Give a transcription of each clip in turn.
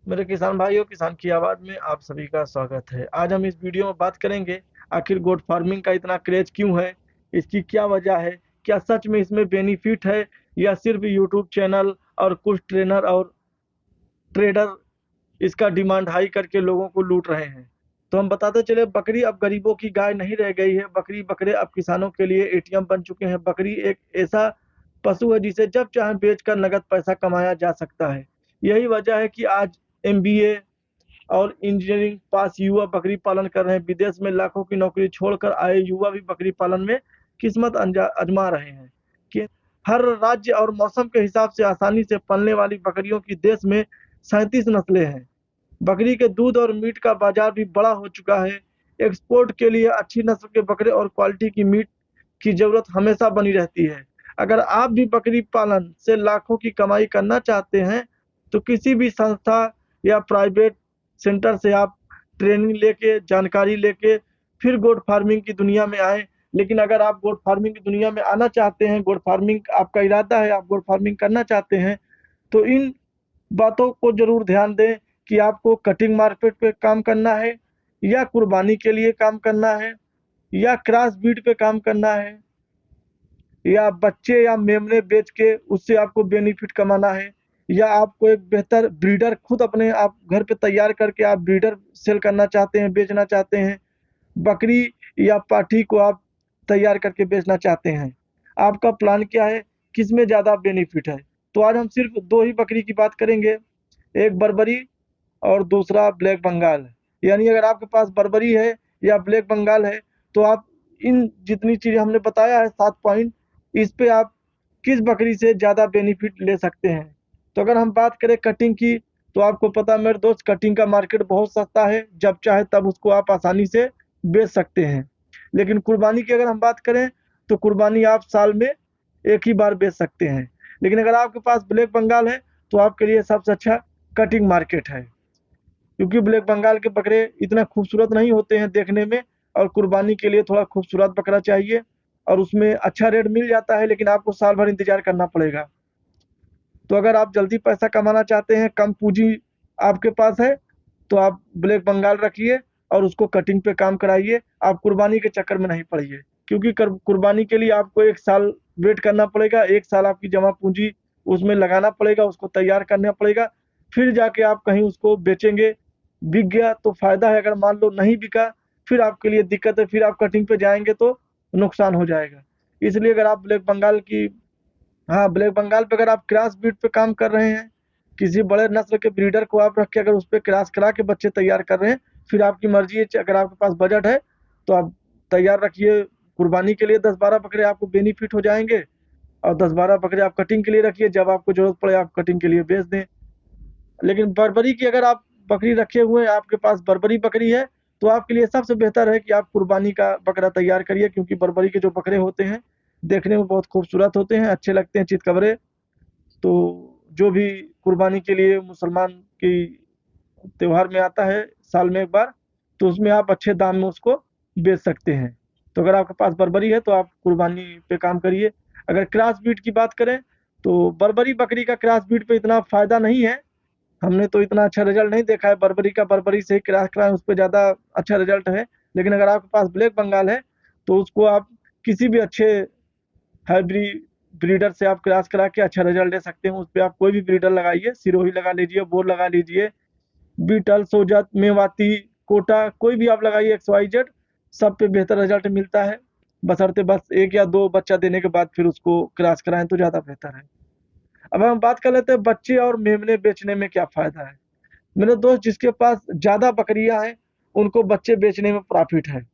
मेरे किसान भाइयों, किसान की आवाज में आप सभी का स्वागत है। आज हम इस वीडियो में बात करेंगे आखिर गोट फार्मिंग का इतना क्रेज क्यों है, इसकी क्या वजह है, क्या सच में इसमें बेनिफिट है या सिर्फ यूट्यूब चैनल और कुछ ट्रेनर और ट्रेडर इसका डिमांड हाई करके लोगों को लूट रहे हैं। तो हम बताते चले, बकरी अब गरीबों की गाय नहीं रह गई है। बकरी बकरे अब किसानों के लिए एटीएम बन चुके हैं। बकरी एक ऐसा पशु है जिसे जब चाहे बेचकर नगद पैसा कमाया जा सकता है। यही वजह है कि आज एमबीए और इंजीनियरिंग पास युवा बकरी पालन कर रहे हैं। विदेश में लाखों की नौकरी छोड़कर आए युवा भी बकरी पालन में किस्मत आजमा रहे हैं कि हर राज्य और मौसम के हिसाब से आसानी से पलने वाली बकरियों की देश में 37 नस्लें हैं। बकरी के दूध और मीट का बाजार भी बड़ा हो चुका है। एक्सपोर्ट के लिए अच्छी नस्ल के बकरे और क्वालिटी की मीट की जरूरत हमेशा बनी रहती है। अगर आप भी बकरी पालन से लाखों की कमाई करना चाहते हैं तो किसी भी संस्था या प्राइवेट सेंटर से आप ट्रेनिंग लेके, जानकारी लेके फिर गोट फार्मिंग की दुनिया में आए। लेकिन अगर आप गोट फार्मिंग की दुनिया में आना चाहते हैं, गोट फार्मिंग आपका इरादा है, आप गोट फार्मिंग करना चाहते हैं, तो इन बातों को जरूर ध्यान दें कि आपको कटिंग मार्केट पे काम करना है या कुर्बानी के लिए काम करना है या क्रॉस ब्रीड पे काम करना है या बच्चे या मेमने बेच के उससे आपको बेनिफिट कमाना है या आपको एक बेहतर ब्रीडर खुद अपने आप घर पे तैयार करके आप ब्रीडर सेल करना चाहते हैं, बेचना चाहते हैं। बकरी या पाठी को आप तैयार करके बेचना चाहते हैं। आपका प्लान क्या है, किसमें ज़्यादा बेनिफिट है? तो आज हम सिर्फ दो ही बकरी की बात करेंगे, एक बर्बरी और दूसरा ब्लैक बंगाल। यानी अगर आपके पास बर्बरी है या ब्लैक बंगाल है तो आप इन जितनी चीज़ें हमने बताया है 7 पॉइंट, इस पे आप किस बकरी से ज़्यादा बेनिफिट ले सकते हैं। तो अगर हम बात करें कटिंग की, तो आपको पता है मेरे दोस्त, कटिंग का मार्केट बहुत सस्ता है। जब चाहे तब उसको आप आसानी से बेच सकते हैं। लेकिन कुर्बानी की अगर हम बात करें तो कुर्बानी आप साल में एक ही बार बेच सकते हैं। लेकिन अगर आपके पास ब्लैक बंगाल है तो आपके लिए सबसे अच्छा कटिंग मार्केट है, क्योंकि ब्लैक बंगाल के बकरे इतना खूबसूरत नहीं होते हैं देखने में, और कुर्बानी के लिए थोड़ा खूबसूरत बकरा चाहिए और उसमें अच्छा रेट मिल जाता है, लेकिन आपको साल भर इंतजार करना पड़ेगा। तो अगर आप जल्दी पैसा कमाना चाहते हैं, कम पूंजी आपके पास है, तो आप ब्लैक बंगाल रखिए और उसको कटिंग पे काम कराइए। आप कुर्बानी के चक्कर में नहीं पड़िए, क्योंकि कुर्बानी के लिए आपको 1 साल वेट करना पड़ेगा। 1 साल आपकी जमा पूंजी उसमें लगाना पड़ेगा, उसको तैयार करना पड़ेगा, फिर जाके आप कहीं उसको बेचेंगे। बिक गया तो फायदा है, अगर मान लो नहीं बिका फिर आपके लिए दिक्कत है, फिर आप कटिंग पे जाएंगे तो नुकसान हो जाएगा। इसलिए अगर आप ब्लैक बंगाल की, हाँ, ब्लैक बंगाल पे अगर आप क्रॉस ब्रीड पे काम कर रहे हैं, किसी बड़े नस्ल के ब्रीडर को आप रख के अगर उस पे क्रॉस करा के बच्चे तैयार कर रहे हैं, फिर आपकी मर्जी है। अगर आपके पास बजट है तो आप तैयार रखिए। कुर्बानी के लिए 10-12 बकरे आपको बेनिफिट हो जाएंगे और 10-12 बकरे आप कटिंग के लिए रखिए, जब आपको जरूरत पड़े आप कटिंग के लिए बेच दें। लेकिन बर्बरी की अगर आप बकरी रखे हुए हैं, आपके पास बर्बरी बकरी है, तो आपके लिए सबसे बेहतर है कि आप कुर्बानी का बकरा तैयार करिए, क्योंकि बर्बरी के जो बकरे होते हैं देखने में बहुत खूबसूरत होते हैं, अच्छे लगते हैं, चितकबरे। तो जो भी कुर्बानी के लिए मुसलमान की त्योहार में आता है साल में एक बार, तो उसमें आप अच्छे दाम में उसको बेच सकते हैं। तो अगर आपके पास बर्बरी है तो आप कुर्बानी पे काम करिए। अगर क्रॉस ब्रीड की बात करें तो बर्बरी बकरी का क्रॉस ब्रीड पे इतना फायदा नहीं है। हमने तो इतना अच्छा रिजल्ट नहीं देखा है बर्बरी का। बर्बरी से क्रॉस कराएं, उस पर ज़्यादा अच्छा रिजल्ट है। लेकिन अगर आपके पास ब्लैक बंगाल है तो उसको आप किसी भी अच्छे हाइब्रिड ब्रीडर से आप क्रॉस करा के अच्छा रिजल्ट ले सकते हैं। उस पर आप कोई भी ब्रीडर लगाइए, सिरोही लगा लीजिए, बोर लगा लीजिए, बीटल, सोजत, मेवाती, कोटा, कोई भी आप लगाइए, XYZ, सब पे बेहतर रिजल्ट मिलता है। बशर्ते बस एक या दो बच्चा देने के बाद फिर उसको क्रॉस कराएं तो ज़्यादा बेहतर है। अब हम बात कर लेते हैं बच्चे और मेमने बेचने में क्या फ़ायदा है। मेरे दोस्त, जिसके पास ज़्यादा बकरियां हैं उनको बच्चे बेचने में प्रॉफिट है,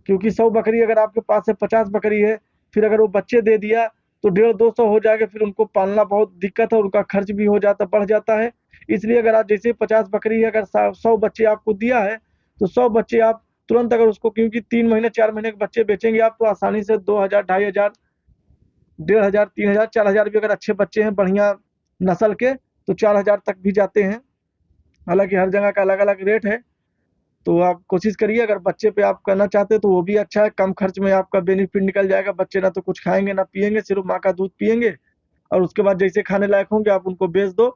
क्योंकि 100 बकरी अगर आपके पास है, 50 बकरी है, फिर अगर वो बच्चे दे दिया तो 150-200 हो जाएगा, फिर उनको पालना बहुत दिक्कत है, उनका खर्च भी हो जाता, बढ़ जाता है। इसलिए अगर आप जैसे 50 बकरी है, अगर 100 बच्चे आपको दिया है तो 100 बच्चे आप तुरंत अगर उसको, क्योंकि 3 महीने 4 महीने के बच्चे बेचेंगे आप तो आसानी से 2,000, 2,500, 1,500, 3,000, 4,000 भी अगर अच्छे बच्चे हैं बढ़िया नस्ल के तो 4,000 तक भी जाते हैं। हालांकि हर जगह का अलग अलग रेट है। तो आप कोशिश करिए, अगर बच्चे पे आप करना चाहते हैं तो वो भी अच्छा है, कम खर्च में आपका बेनिफिट निकल जाएगा। बच्चे ना तो कुछ खाएंगे ना पिएंगे, सिर्फ माँ का दूध पिएंगे, और उसके बाद जैसे खाने लायक होंगे आप उनको बेच दो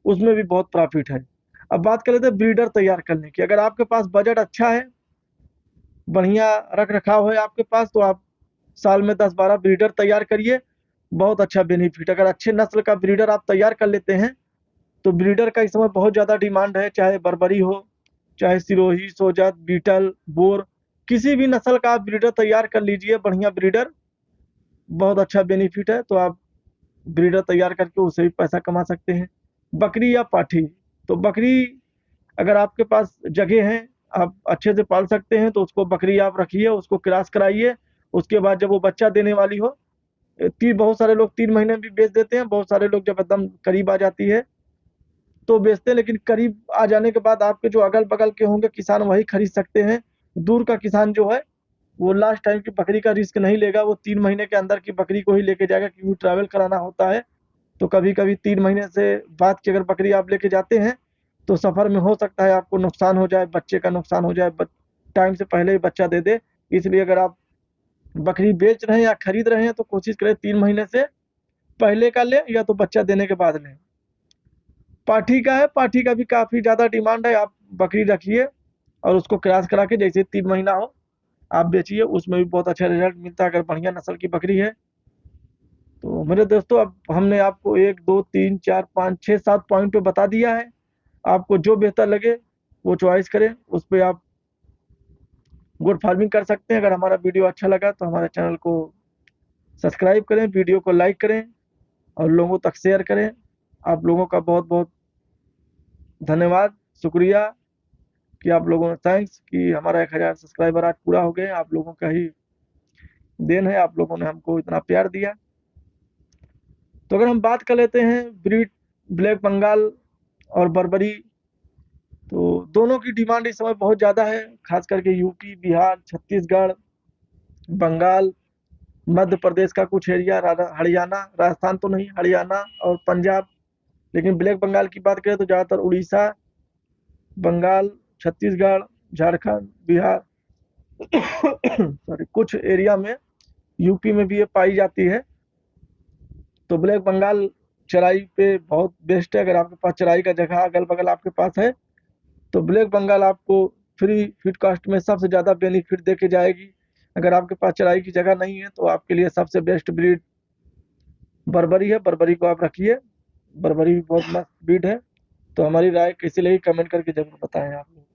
उसमें भी बहुत प्रॉफिट है। अब बात कर लेते हैं ब्रीडर तैयार करने की। अगर आपके पास बजट अच्छा है, बढ़िया रख रखाव है आपके पास, तो आप साल में 10-12 ब्रीडर तैयार करिए, बहुत अच्छा बेनिफिट। अगर अच्छे नस्ल का ब्रीडर आप तैयार कर लेते हैं तो ब्रीडर का इस समय बहुत ज़्यादा डिमांड है, चाहे बर्बरी हो, चाहे सिरोही, सोजत, बीटल, बोर, किसी भी नस्ल का आप ब्रीडर तैयार कर लीजिए, बढ़िया ब्रीडर, बहुत अच्छा बेनिफिट है। तो आप ब्रीडर तैयार करके उससे भी पैसा कमा सकते हैं। बकरी या पाठी, तो बकरी अगर आपके पास जगह है, आप अच्छे से पाल सकते हैं, तो उसको बकरी आप रखिए, उसको क्रॉस कराइए। उसके बाद जब वो बच्चा देने वाली हो, बहुत सारे लोग 3 महीने में भी बेच देते हैं, बहुत सारे लोग जब एकदम करीब आ जाती है तो बेचते हैं। लेकिन करीब आ जाने के बाद आपके जो अगल बगल के होंगे किसान वही खरीद सकते हैं। दूर का किसान जो है वो लास्ट टाइम की बकरी का रिस्क नहीं लेगा, वो 3 महीने के अंदर की बकरी को ही लेके जाएगा, क्योंकि ट्रैवल कराना होता है। तो कभी कभी 3 महीने से बाद की अगर बकरी आप लेके जाते हैं तो सफर में हो सकता है आपको नुकसान हो जाए, बच्चे का नुकसान हो जाए, टाइम से पहले ही बच्चा दे दे। इसलिए अगर आप बकरी बेच रहे हैं या खरीद रहे हैं तो कोशिश करें 3 महीने से पहले का लें या तो बच्चा देने के बाद लें। पाठी का है, पाठी का भी काफी ज्यादा डिमांड है। आप बकरी रखिए और उसको क्रॉस करा के जैसे 3 महीना हो आप बेचिए, उसमें भी बहुत अच्छा रिजल्ट मिलता है अगर बढ़िया नस्ल की बकरी है। तो मेरे दोस्तों, अब हमने आपको 1 2 3 4 5 6 7 पॉइंट पे बता दिया है। आपको जो बेहतर लगे वो चॉइस करें, उस पर आप गुड फार्मिंग कर सकते हैं। अगर हमारा वीडियो अच्छा लगा तो हमारे चैनल को सब्सक्राइब करें, वीडियो को लाइक करें और लोगों तक शेयर करें। आप लोगों का बहुत बहुत धन्यवाद, शुक्रिया कि आप लोगों ने, थैंक्स कि हमारा 1000 सब्सक्राइबर आज पूरा हो गए। आप लोगों का ही देन है, आप लोगों ने हमको इतना प्यार दिया। तो अगर हम बात कर लेते हैं ब्रीड ब्लैक बंगाल और बर्बरी, तो दोनों की डिमांड इस समय बहुत ज़्यादा है, खास करके यूपी, बिहार, छत्तीसगढ़, बंगाल, मध्य प्रदेश का कुछ एरिया, हरियाणा, राजस्थान तो नहीं, हरियाणा और पंजाब। लेकिन ब्लैक बंगाल की बात करें तो ज़्यादातर उड़ीसा, बंगाल, छत्तीसगढ़, झारखंड, बिहार सॉरी, कुछ एरिया में यूपी में भी ये पाई जाती है। तो ब्लैक बंगाल चराई पे बहुत बेस्ट है। अगर आपके पास चराई का जगह अगल बगल आपके पास है तो ब्लैक बंगाल आपको फ्री फीड कास्ट में सबसे ज़्यादा बेनिफिट दे के जाएगी। अगर आपके पास चराई की जगह नहीं है तो आपके लिए सबसे बेस्ट ब्रीड बर्बरी है, बर्बरी को आप रखिए, बर्बरी भी बहुत मस्त ब्रीड है। तो हमारी राय कैसी लगी कमेंट करके जरूर बताएं आप लोग।